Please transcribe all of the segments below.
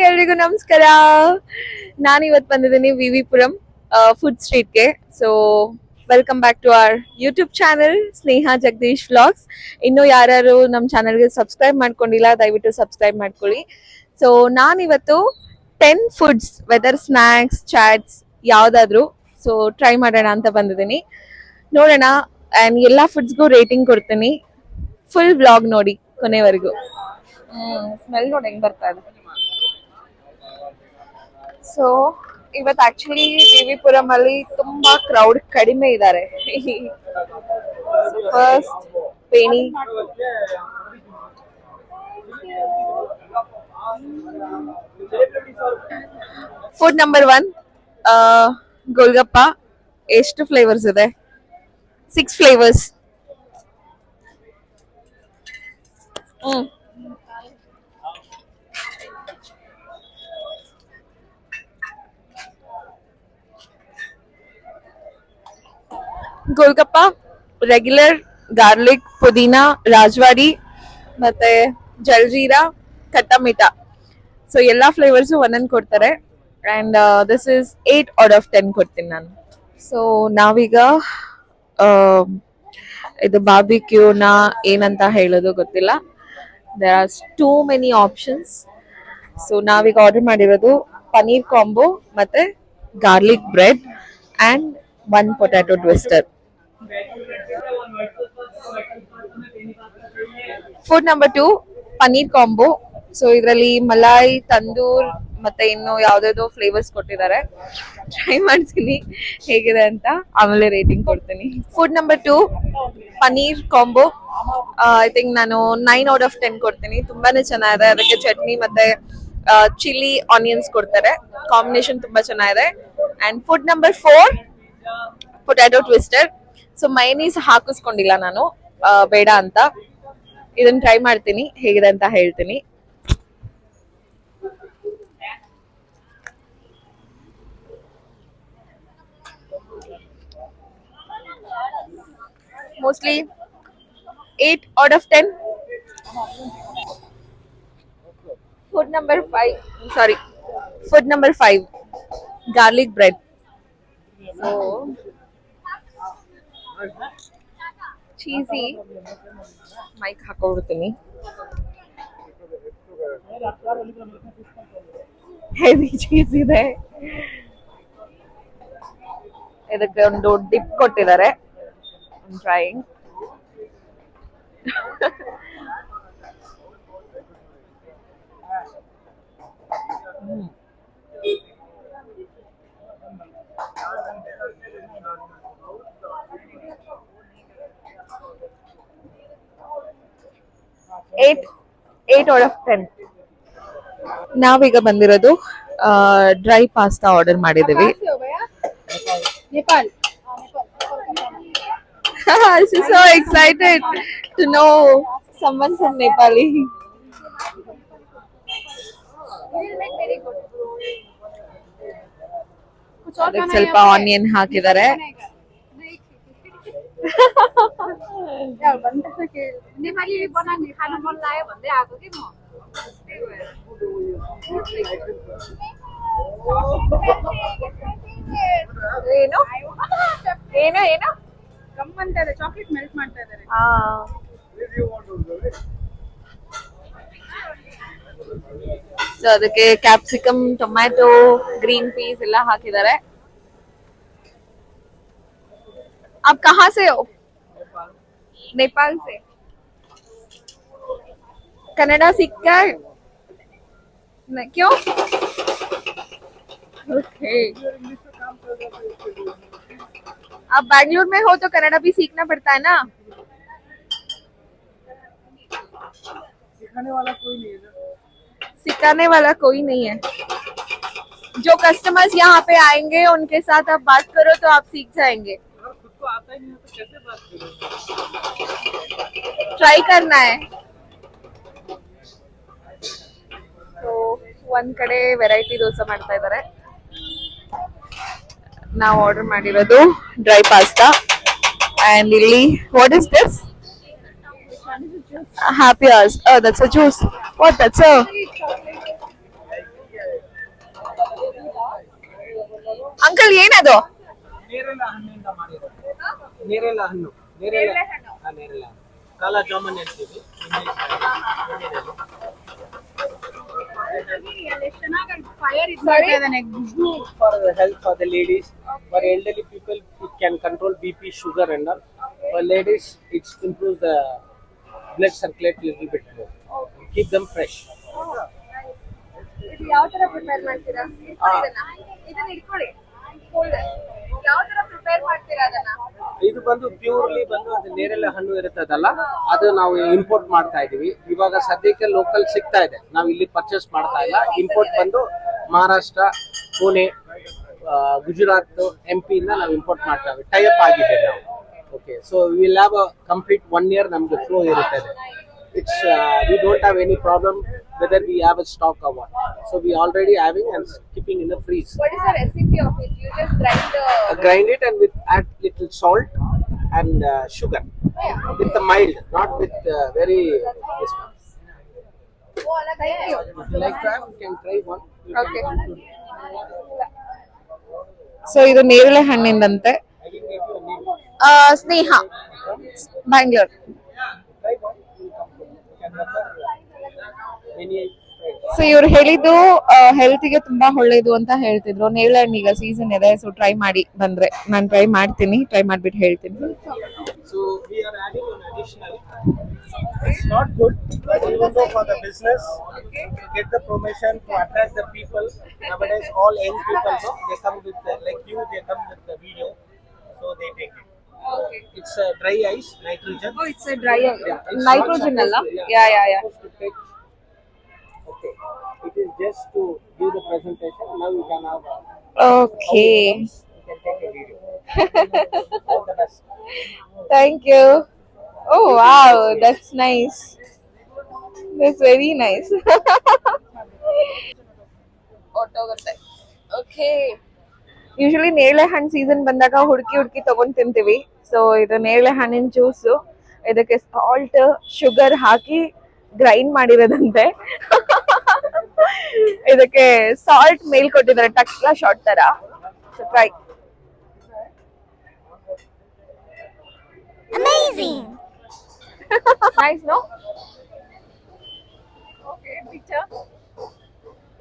ಎಲ್ರಿಗೂ ನಮಸ್ಕಾರ. ನಾನು ಇವತ್ತು ಬಂದಿದ್ದೀನಿ ವಿವಿಪುರಂ ಫುಡ್ ಸ್ಟ್ರೀಟ್ಗೆ. So welcome back to our YouTube channel Sneha Jagadish vlogs. ಇನ್ನು ಯಾರ್ಯಾರು ನಮ್ಮ ಚಾನಲ್ಗೆ ಸಬ್ಸ್ಕ್ರೈಬ್ ಮಾಡ್ಕೊಂಡಿಲ್ಲ ದಯವಿಟ್ಟು ಸಬ್ಸ್ಕ್ರೈಬ್ ಮಾಡ್ಕೊಳ್ಳಿ. ಸೊ ನಾನಿವತ್ತು 10 ಫುಡ್ಸ್ ವೆದರ್ ಸ್ನ್ಯಾಕ್ಸ್ ಚಾಟ್ಸ್ ಯಾವುದಾದ್ರೂ ಸೊ ಟ್ರೈ ಮಾಡೋಣ ಅಂತ ಬಂದಿದ್ದೀನಿ. ನೋಡೋಣ ಆ್ಯಂಡ್ ಎಲ್ಲ ಫುಡ್ಸ್ಗೂ ರೇಟಿಂಗ್ ಕೊಡ್ತೀನಿ. ಫುಲ್ ವ್ಲಾಗ್ ನೋಡಿ ಕೊನೆವರೆಗೂ. ಸ್ಮೆಲ್ ನೋಡಿ ಹೆಂಗ್ ಬರ್ತಾ ಇದೆ. ಸೊ ಇವತ್ತು ಆಕ್ಚುಲಿ ವಿವಿಪುರಂ ಅಲ್ಲಿ ತುಂಬಾ ಕ್ರೌಡ್ ಕಡಿಮೆ ಇದ್ದಾರೆ. First pheni, food number 1 golgappa. ಎಷ್ಟು ಫ್ಲೇವರ್ಸ್ ಇದೆ? 6 ಫ್ಲೇವರ್ಸ್. ಗೋಲ್ಗಪ್ಪ ರೆಗ್ಯುಲರ್, ಗಾರ್ಲಿಕ್, ಪುದೀನಾ, ರಾಜವಾಡಿ ಮತ್ತೆ ಜಲ್ಜೀರಾ, ಖಟ್ಟ ಮೀಠಾ. ಸೊ ಎಲ್ಲಾ ಫ್ಲೇವರ್ಸು ಒಂದೊಂದು ಕೊಡ್ತಾರೆ. And this is 8 out of 10 ಕೊಡ್ತೀನಿ ನಾನು. ಸೊ ನಾವೀಗ ಇದು ಬಾರ್ಬಿಕ್ಯೂನ ಏನಂತ ಹೇಳೋದು ಗೊತ್ತಿಲ್ಲ. There are too many options. So ನಾವೀಗ ಆರ್ಡರ್ ಮಾಡಿರೋದು ಪನೀರ್ ಕಾಂಬೋ ಮತ್ತೆ garlic bread and 1 potato twister. Food number 2 paneer combo. So ಇದರಲ್ಲಿ ಮಲಾಯ್, ತಂದೂರ್ ಮತ್ತೆ ಇನ್ನು ಯಾವ್ದಾವ್ದೋ ಫ್ಲೇವರ್ಸ್ ಕೊಟ್ಟಿದ್ದಾರೆ. ಟ್ರೈ ಮಾಡ್ತೀನಿ ಹೇಗಿದೆ ಅಂತ, ಆಮೇಲೆ ರೇಟಿಂಗ್ ಕೊಡ್ತೀನಿ. Food number 2 paneer combo. I think ನಾನು 9 ಔಟ್ ಆಫ್ 10 ಕೊಡ್ತೀನಿ. ತುಂಬಾನೇ ಚೆನ್ನಾಗಿದೆ. ಅದಕ್ಕೆ ಚಟ್ನಿ ಮತ್ತೆ ಚಿಲ್ಲಿ ಆನಿಯನ್ಸ್ ಕೊಡ್ತಾರೆ. ಕಾಂಬಿನೇಷನ್ ತುಂಬಾ ಚೆನ್ನಾಗಿದೆ. And food number 4 potato twister. So mayonnaise ಹಾಕಿಸ್ಕೊಂಡಿಲ್ಲ ನಾನು, ಬೇಡ ಅಂತ. ಇದನ್ನ ಟ್ರೈ ಮಾಡ್ತೀನಿ ಹೇಗಿದೆ ಅಂತ ಹೇಳ್ತೀನಿ. Mostly 8 out of 10. Food number 5, sorry, food number 5 garlic bread. So cheesy mic ಹಾಕೊಬಿಡ್ತೀನಿ. ಹೆವಿ ಚೀಸ್ ಇದೆ. ಇದಕ್ಕೆ ಒಂದು ಡಿಪ್ ಕೊಟ್ಟಿದ್ದಾರೆ. ಟ್ರೈಯಿಂಗ್. Eight out of 10. ನಾವೀಗ ಬಂದಿರೋದು ಡ್ರೈ ಪಾಸ್ತಾ ಆರ್ಡರ್ ಮಾಡಿದ್ದೀವಿ. She's so excited to know someone from Nepali. ಅದಕ್ಕೆ ಸ್ವಲ್ಪ ಆನಿಯನ್ ಹಾಕಿದ್ದಾರೆ. ಏನು ಏನು ಏನು ಚಾಕ್ಲೇಟ್ ಮೆಲ್ಟ್ ಮಾಡ್ತಾ ಇದ್ದಾರೆ. ಸೊ ಅದಕ್ಕೆ ಕ್ಯಾಪ್ಸಿಕಮ್, ಟೊಮ್ಯಾಟೊ, ಗ್ರೀನ್ ಪೀಸ್ ಎಲ್ಲ ಹಾಕಿದ್ದಾರೆ. आप कहाँ से हो? नेपाल से. कनाडा सीखा है? क्यों? ओके. आप बैंगलोर में हो तो कनाडा भी सीखना पड़ता है ना. सिखाने वाला कोई नहीं है. सिखाने वाला कोई नहीं है. जो कस्टमर्स यहाँ पे आएंगे उनके साथ आप बात करो तो आप सीख जाएंगे. खुद को आता ही नहीं है तो कैसे बात करोगे? ट्राई करना है. ಸೊ ಒಂದ್ ಕಡೆ ವೆರೈಟಿ ದೋಸೆ ಮಾಡ್ತಾ ಇದ್ದಾರೆ. ನಾವು ಆರ್ಡರ್ ಮಾಡಿರೋದು ಡ್ರೈ ಪಾಸ್ತಾ. ಅಂಡ್ ಇಲ್ಲಿ what is this? Happy hours. Oh, that's a juice. What? That's a uncle ಏನದು? ನೇರಳೆ ಹಣ್ಣಿಂದ ಮಾಡಿರೋದು. ನೇರಳೆ ಹಣ್ಣು. ನೇರಳೆ ಹಾ, ನೇರಳೆ ಹಣ್ಣು. ಕಾಲ ಜಾಮೂನ್ ಹೇಳ್ತೀವಿ. For the health for the ladies, for elderly people, it can control BP, sugar, and all. For ladies, it improves the blood circulate little bit more. Keep them fresh. ಇದು ಯಾವ ತರ ಪ್ರಿಪೇರ್ ಮಾಡ್ತೀರಾ? ಇದನ್ನ ಇಟ್ಕೊಳ್ಳಿ. ಯಾವ ತರ ಪ್ರಿಪೇರ್ ಮಾಡ್ತೀರಾ ಅದನ್ನ? ಇದು ಬಂದು ಪ್ಯೂರ್ಲಿ ಬಂದು ಅದು ನೇರಳೆ ಹಣ್ಣು ಇರುತ್ತದಲ್ಲ, ಅದು ನಾವು ಇಂಪೋರ್ಟ್ ಮಾಡ್ತಾ ಇದೀವಿ. ಇವಾಗ ಸದ್ಯಕ್ಕೆ ಲೋಕಲ್ ಸಿಗ್ತಾ ಇದೆ, ನಾವು ಇಲ್ಲಿ ಪರ್ಚೇಸ್ ಮಾಡ್ತಾ ಇಲ್ಲ. ಇಂಪೋರ್ಟ್ ಬಂದು ಮಹಾರಾಷ್ಟ್ರ, ಪುಣೆ, ಗುಜರಾತ್, MP ಇಂದ ನಾವು ಇಂಪೋರ್ಟ್ ಮಾಡ್ತಾ ಇದ್ದೀವಿ. ಟೈಅಪ್ ಆಗಿದೆ ನಾವು. Okay, so will have a complete 1 year ನಮ್ಗೆ ಫ್ಲೋ ಇರುತ್ತದೆ. It's we don't have any problem whether we have a stock or what. So we already having and keeping in the freeze. What is the recipe of it? You just Grind it and with add little salt and sugar with the mild, not with very. This one. Thank you. If you like that, you can try one. Okay. So ಇದು ನೇರಳೆ ಹಣ್ಣಿಂದಂತೆ. I will give you a name. Sneha, Bangalore. Try one. You can refer any. So ಇವ್ರು ಹೇಳಿದ್ದು ಹೆಲ್ತಿಗೆ ತುಂಬಾ ಒಳ್ಳೇದು ಅಂತ ಹೇಳ್ತಿದ್ರು. ನೇರಳೆ ಹಣ್ಣು ಈಗ ಸೀಸನ್ ಇದೆ, ಸೊ ಟ್ರೈ ಮಾಡಿ ಬಂದ್ರೆ. ನಾನು ಟ್ರೈ ಮಾಡ್ತೀನಿ, ಟ್ರೈ ಮಾಡ್ಬಿಟ್ಟು ಹೇಳ್ತೀನಿ. So we are adding an additional. It's not good, but even though for the business, to get the promotion to attract the people. Nowadays, all young people, no, they come with like you, they come with the video, so they take it. Okay. It's dry ice, nitrogen. Oh, it's a dry Yeah, it's nitrogen not alla? supposed to- Yeah, yeah, it's yeah. supposed to take. Okay, it is just to give the presentation. Now you can have. Okay. You can take a video. All the best. Thank you. Oh wow, that's nice. That's very nice. Okay. Usually ನೇರಳೆ ಹಣ್ಣು season ಬಂದಾಗ ಹುಡುಕಿ ತಗೊಂಡ್ ತಿಂತೀವಿ. So ಇದು ನೇರಳೆ ಹಣ್ಣಿನ juice. ಇದಕ್ಕೆ ಸಾಲ್ಟ್, ಶುಗರ್ ಹಾಕಿ ಗ್ರೈಂಡ್ ಮಾಡಿರೋದಂತೆ. ಇದಕ್ಕೆ ಸಾಲ್ಟ್ ಮೇಲ್ ಕೊಟ್ಟಿದ್ದಾರೆ, ಟಕ್ಲಾ ಶಾಟ್ ತರ. So try. Amazing! Nice, no? Okay, bitter.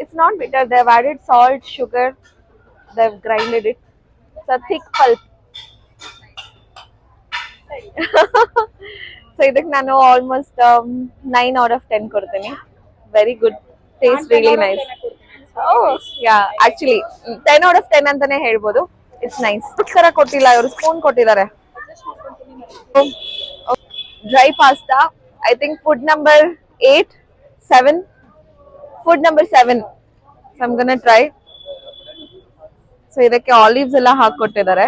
It's not bitter. They've added salt, sugar. They've grinded it. It's a thick pulp. So ಇದಕ್ಕೆ ನಾನು ಆಲ್ಮೋಸ್ಟ್ 9 out of 10 ಕೊಡ್ತೀನಿ. Very good, taste really nice. Yeah, actually 10 out of 10 ಅಂತಾನೆ ಹೇಳ್ಬೋದು. It's nice. ತರ ಕೊಟ್ಟಿಲ್ಲ ಇವರು, spoon ಕೊಟ್ಟಿದ್ದಾರೆ. Dry pasta, I think food number 8, 7, food number 7. So I'm gonna try. So ಇದಕ್ಕೆ ಆಲಿವ್ಸ್ ಎಲ್ಲ ಹಾಕೊಟ್ಟಿದ್ದಾರೆ.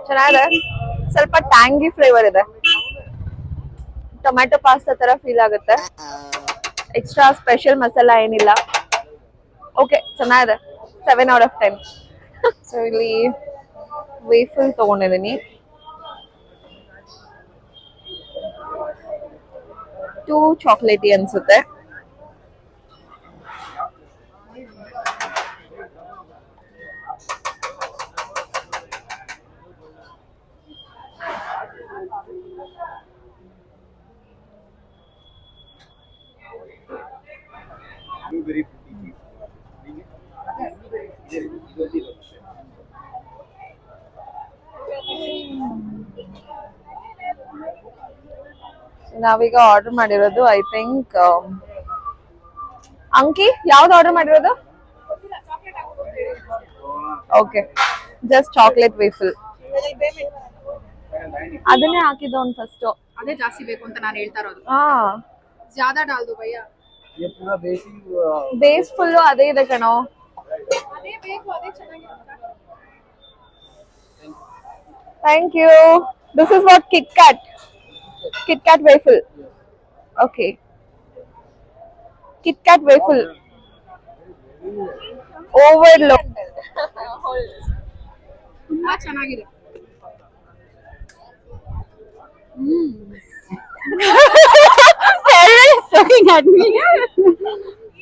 ಚೆನ್ನಾಗಿದೆ, ಸ್ವಲ್ಪ ಟ್ಯಾಂಗಿ ಫ್ಲೇವರ್ ಇದೆ. ಟೊಮ್ಯಾಟೊ ಪಾಸ್ತಾ ತರ ಫೀಲ್ ಆಗುತ್ತೆ. ಎಕ್ಸ್ಟ್ರಾ ಸ್ಪೆಷಲ್ ಮಸಾಲ ಏನಿಲ್ಲ. ಓಕೆ, ಚೆನ್ನಾಗಿದೆ. 7 out of 10. ಸೊ ಇಲ್ಲಿ ವೇಫಲ್ ತಗೊಂಡಿದ್ದೀನಿ. 2 ಚಾಕ್ಲೇಟಿ ಅನ್ಸುತ್ತೆ. ನಾವೀಗ ಆರ್ಡರ್ ಮಾಡಿರೋದು ಐ ಥಿಂಕ್ ಅಂಕಿ ಯಾವ್ದು ಆರ್ಡರ್ ಮಾಡಿರೋದು? Okay, just chocolate waffle. ಅದನ್ನೇ ಹಾಕಿದ್ದು ಅವ್ನು ಫಸ್ಟ್. ಅದೇ ಜಾಸ್ತಿ ಬೇಕು ಅಂತ ನಾನು ಹೇಳ್ತಾ ಇರೋದು. ಹಾ, ಜ್ಯಾದಾ ಡಾಲ್ ದೋ ಭಯ್ಯ. ये पूरा बेसिक ಬೇಸ್ ಫುಲ್ಲು ಅದೇ ಇದೆ ಕಣೋ. ಅದೇ ಬೇಕು, ಅದೇ ಚೆನ್ನಾಗಿರುತ್ತೆ. Thank you. This is what Kit Kat waffle. Okay. Kit Kat waffle. Overload. ತುಂಬಾ ಚೆನ್ನಾಗಿದೆ.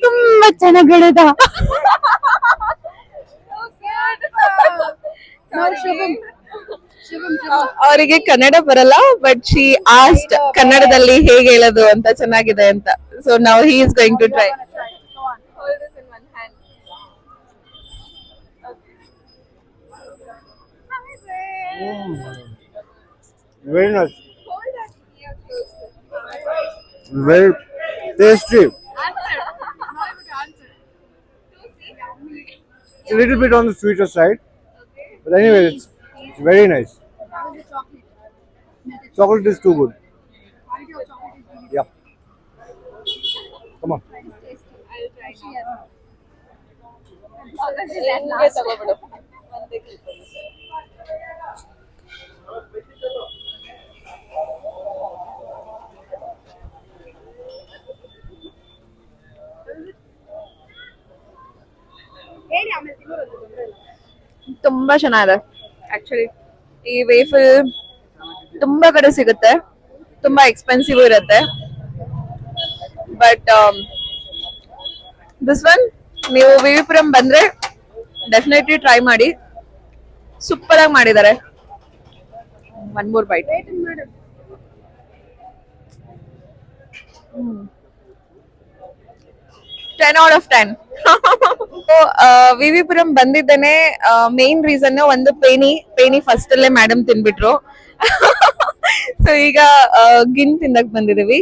ತುಂಬಾ ಚೆನ್ನಾಗಿಡದ. ಅವರಿಗೆ ಕನ್ನಡ ಬರಲ್ಲ, ಬಟ್ ಶಿ ಆಸ್ಟ್ ಕನ್ನಡದಲ್ಲಿ ಹೇಗೆ ಹೇಳೋದು ಅಂತ ಚೆನ್ನಾಗಿದೆ ಅಂತ. So now he is going to try. Very nice. Very tasty. It's a little bit on the sweeter side, but anyway, it's very nice. Chocolate is too good. Yeah. Come on. ತುಂಬಾ ಚೆನ್ನಾಗಿದೆ actually. ಈ ವೇಫಲ್ ತುಂಬಾ ಕಡೆ ಸಿಗುತ್ತೆ, ತುಂಬಾ expensive ಇರುತ್ತೆ, but this one ನೀವು ವಿವಿಪುರಂ ಬಂದ್ರೆ ಡೆಫಿನೆಟ್ಲಿ ಟ್ರೈ ಮಾಡಿ. ಸೂಪರ್ ಆಗಿ ಮಾಡಿದ್ದಾರೆ. One more bite. 10 out of 10. VV Puram ಬಂದಿದ್ದೇನೆ ಮೇನ್ ರೀಸನ್ ಒಂದು ಪೇನಿ ಫಸ್ಟ್ ಅಲ್ಲೇ ಮೇಡಮ್ ತಿನ್ಬಿಟ್ರು. ಸೊ ಈಗ ಗಿನ್ ತಿನ್ನಕ್ ಬಂದಿದೀವಿ.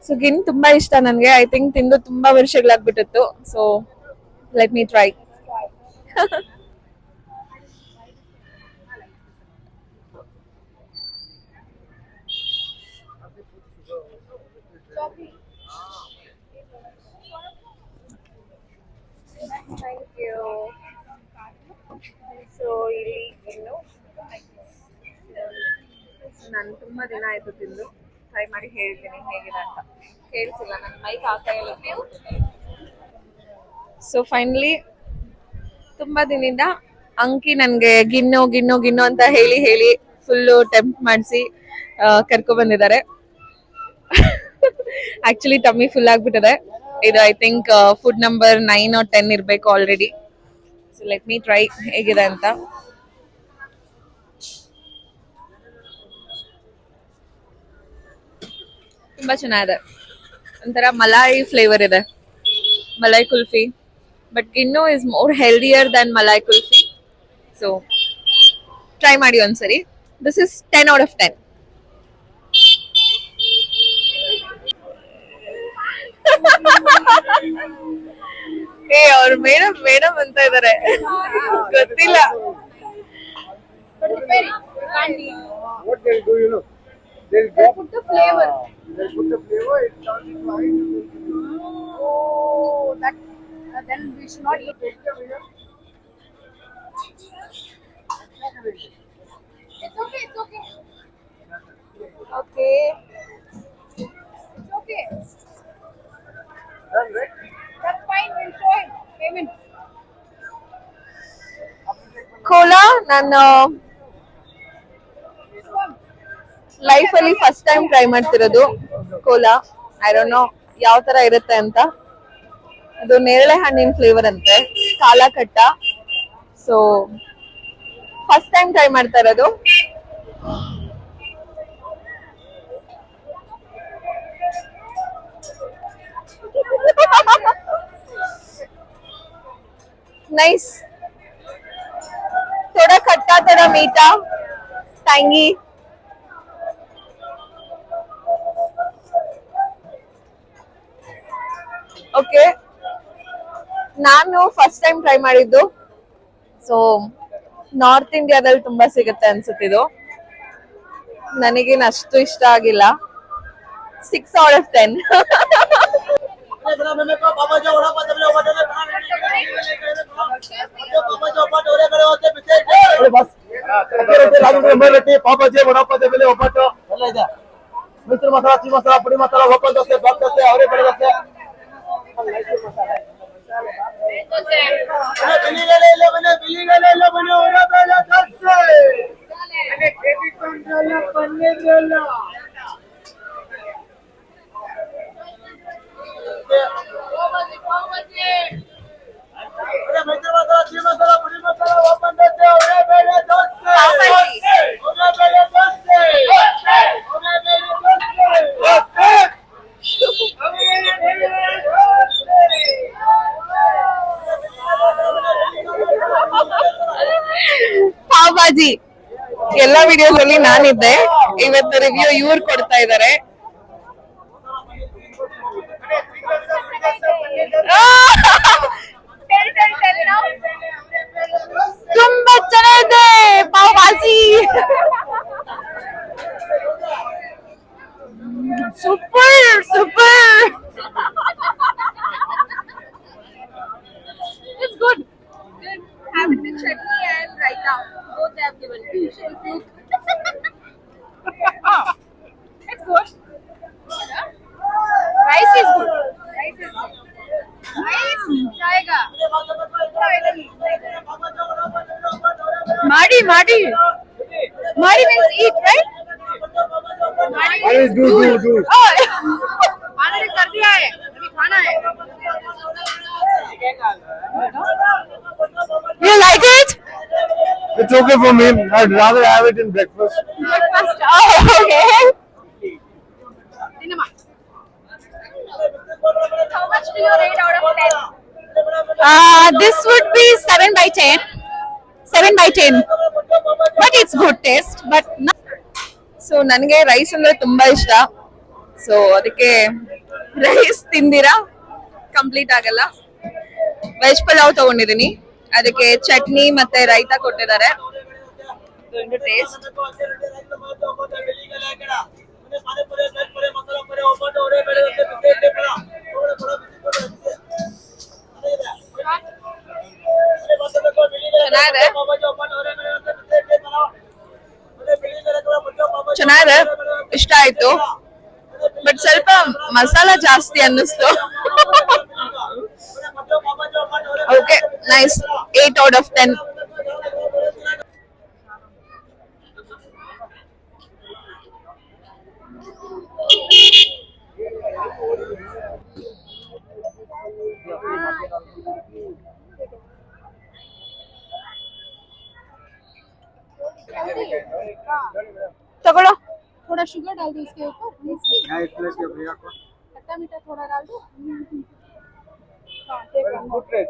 ಸೊ ಗಿನ್ ತುಂಬಾ ಇಷ್ಟ ನನ್ಗೆ. ಐ ಥಿಂಕ್ ತಿಂದು ತುಂಬಾ ವರ್ಷಗಳಾಗ್ಬಿಟ್ಟಿತ್ತು. So let me try. Thank you. So ಇಲ್ಲಿ ಇನ್ನು ನಾನು ತುಂಬಾ ದಿನ ಆಯ್ತು ತಿಂದು. ಟ್ರೈ ಮಾಡಿ ಹೇಳ್ತೀನಿ ಹೇಗಿದೆ ಅಂತ. ಕೇಳಿಸಿಲ್ಲ, ನನ್ನ ಮೈಕ್ ಹಾಕಾ ಇಲ್ಲ. ಸೊ ಫೈನಲಿ ತುಂಬಾ ದಿನದಿಂದ ಅಂಕಿ ನನ್ಗೆ ಗಿನ್ನು ಗಿನ್ನು ಗಿನ್ನು ಅಂತ ಹೇಳಿ ಹೇಳಿ ಫುಲ್ಲು ಟೆಂಪ್ಟ್ ಮಾಡಿಸಿ ಕರ್ಕೊ ಬಂದಿದ್ದಾರೆ. ಆಕ್ಚುಲಿ ಟಮ್ಮಿ ಫುಲ್ ಆಗ್ಬಿಟ್ಟಿದೆ. ಇದು I think food number 9 or 10 ಇರ್ಬೇಕು already. So let me try ಹೇಗಿದೆ ಅಂತ. ತುಂಬಾ ಚೆನ್ನಾಗಿದೆ. ಒಂಥರ ಮಲಾಯಿ ಫ್ಲೇವರ್ ಇದೆ, malai kulfi. But ginnu is more healthier than malai kulfi. So try ಮಾಡಿ ಒಂದ್ಸರಿ. This is 10 out of 10. ಏ ಅವ್ರು ಮೇಡಮ್ ಮೇಡಮ್ ಅಂತ ಇದಾರೆ, ಗೊತ್ತಿಲ್ಲ. What they'll do, you know, They put the flavor. They'll put the flavor. It turns into ice. Oh, that then we should not eat it. It's okay. It's okay. Okay, It's okay. Done, right? That's fine. We'll show him payment. Cola ನಾನು life ಅಲ್ಲಿ first time try ಮಾಡ್ತಿರೋದು. Cola I don't know ಯಾವ ತರ ಇರುತ್ತೆ ಅಂತ. ಅದು ನೇರಳೆ ಹಣ್ಣಿನ ಫ್ಲೇವರ್ ಅಂತೆ, ಕಾಲಕಟ್ಟ. ಸೊ ಫಸ್ಟ್ ಟೈಮ್ ಟ್ರೈ ಮಾಡ್ತಾ ಇರೋದು. ನೈಸ್. थोड़ा खट्टा, थोड़ा मीठा, टैंगी. ಓಕೆ, ನಾನು ಫಸ್ಟ್ ಟೈಮ್ ಟ್ರೈ ಮಾಡಿದ್ದು. ಸೊ ನಾರ್ತ್ ಇಂಡಿಯಾದಲ್ಲಿ ತುಂಬಾ ಸಿಗುತ್ತೆ ಅನ್ಸುತ್ತಿದ್ದು. ನನಗೇನು ಅಷ್ಟು ಇಷ್ಟ ಆಗಿಲ್ಲ. 6 out of 10. ಪಾಪಾಜಿ ವಡಾಪಾವ್ ಬೆಲೆ ಒಬ್ಬಟ್ಟು ಎಲ್ಲ ಇದೆ. ಮಿಶ್ರ ಮಸಾಲ, ಚಿ ಮಸಾಲ, ಪುಡಿ ಮಸಾಲ, ಓಪನ್ ದೋಸೆ, ಬಾಕ್ ದೋಸೆ, ಅವರೇ ಬೆಳೆ ದೋಸೆ, ಪಾವ್ ಭಾಜಿ ಎಲ್ಲಾ ವಿಡಿಯೋಸ್ ಅಲ್ಲಿ ನಾನಿದ್ದೆ, ಇವತ್ತು ರಿವ್ಯೂ ಇವ್ರು ಕೊಡ್ತಾ ಇದ್ದಾರೆ. ತುಂಬಾ ಚೆನ್ನಾಗಿದೆ pav bhaji, super super. It's good. Good. Have it with chutney and raita. Both they have given. It's good. Rice is good. Rice is good. Rice जाएगा. Madi means eat, right? do. Oh. Already कर दिया है, अभी खाना है. You like it? It's okay for me. I'd rather have it in breakfast. Breakfast. Oh, okay. Cinema. How much do you rate out of 10? This would be 7 by 10. 7 by 10. But it's good taste. But no. So ನನಗೆ rice ಅಂದ್ರೆ ತುಂಬಾ ಇಷ್ಟ. So ಅದಕ್ಕೆ rice ತಿಂದಿರಾ complete ಆಗಲ್ಲ. Veg pulao ತಗೊಂಡಿದ್ದೀನಿ, ಅದಕ್ಕೆ ಚಟ್ನಿ ಮತ್ತೆ ರೈತಾ ಕೊಟ್ಟಿದ್ದಾರೆ. ಟೇಸ್ಟ್ ಚೆನ್ನಾಗಿದೆ, ಇಷ್ಟ ಆಯ್ತು. ಬಟ್ ಸ್ವಲ್ಪ ಮಸಾಲ ಜಾಸ್ತಿ ಅನ್ನಿಸ್ತು. Okay, nice. 8 out of 10. ತಗೊಳ್ಳೋ. थोड़ा शुगर डाल दो इसके ऊपर. खट्टा मीठा थोड़ा डाल दो. हाँ, take one more. Okay.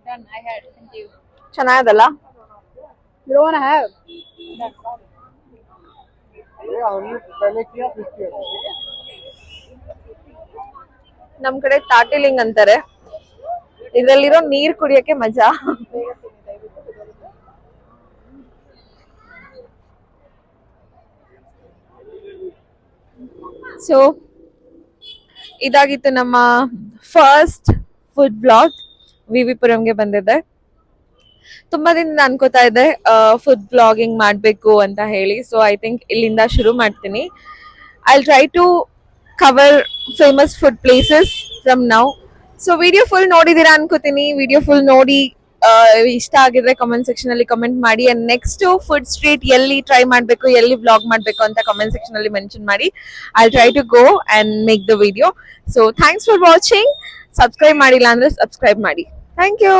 Done. I had. Thank you. ಚೆನ್ನಾಗದಲ್ಲ? You don't wanna have. ನಮ್ ಕಡೆ ತಾಟಿಲಿಂಗ್ ಅಂತಾರೆ. ಇದ್ರಲ್ಲಿರೋ ನೀರ್ ಕುಡಿಯಕ್ಕೆ ಮಜಾ. ಸೊ ಇದಾಗಿತ್ತು ನಮ್ಮ ಫಸ್ಟ್ ಫುಡ್ ಬ್ಲಾಗ್. ವಿವಿಪುರಂಗೆ ಬಂದಿದ್ದೆ. ತುಂಬಾ ದಿನ ಅನ್ಕೋತಾ ಇದ್ದೆ ಫುಡ್ ಬ್ಲಾಗಿಂಗ್ ಮಾಡ್ಬೇಕು ಅಂತ ಹೇಳಿ. ಸೊ ಐ ಥಿಂಕ್ ಇಲ್ಲಿಂದ ಶುರು ಮಾಡ್ತೀನಿ. I try to cover famous food places from now. So video full ನೋಡಿದೀರಾ ಅನ್ಕೋತೀನಿ. ವಿಡಿಯೋ ಫುಲ್ ನೋಡಿ ಇಷ್ಟ ಆಗಿದ್ರೆ ಕಮೆಂಟ್ ಸೆಕ್ಷನ್ ಅಲ್ಲಿ ಕಮೆಂಟ್ ಮಾಡಿ. ಅಂಡ್ ನೆಕ್ಸ್ಟ್ ಫುಡ್ ಸ್ಟ್ರೀಟ್ ಎಲ್ಲಿ ಟ್ರೈ ಮಾಡ್ಬೇಕು, ಎಲ್ಲಿ ವ್ಲಾಗ್ ಮಾಡ್ಬೇಕು ಅಂತ ಕಮೆಂಟ್ ಸೆಕ್ಷನ್ ಅಲ್ಲಿ ಮೆನ್ಷನ್ ಮಾಡಿ. I try to go and make the video. So thanks for watching. Subscribe ಮಾಡಿಲ್ಲ ಅಂದ್ರೆ ಸಬ್ಸ್ಕ್ರೈಬ್ ಮಾಡಿ. Thank you.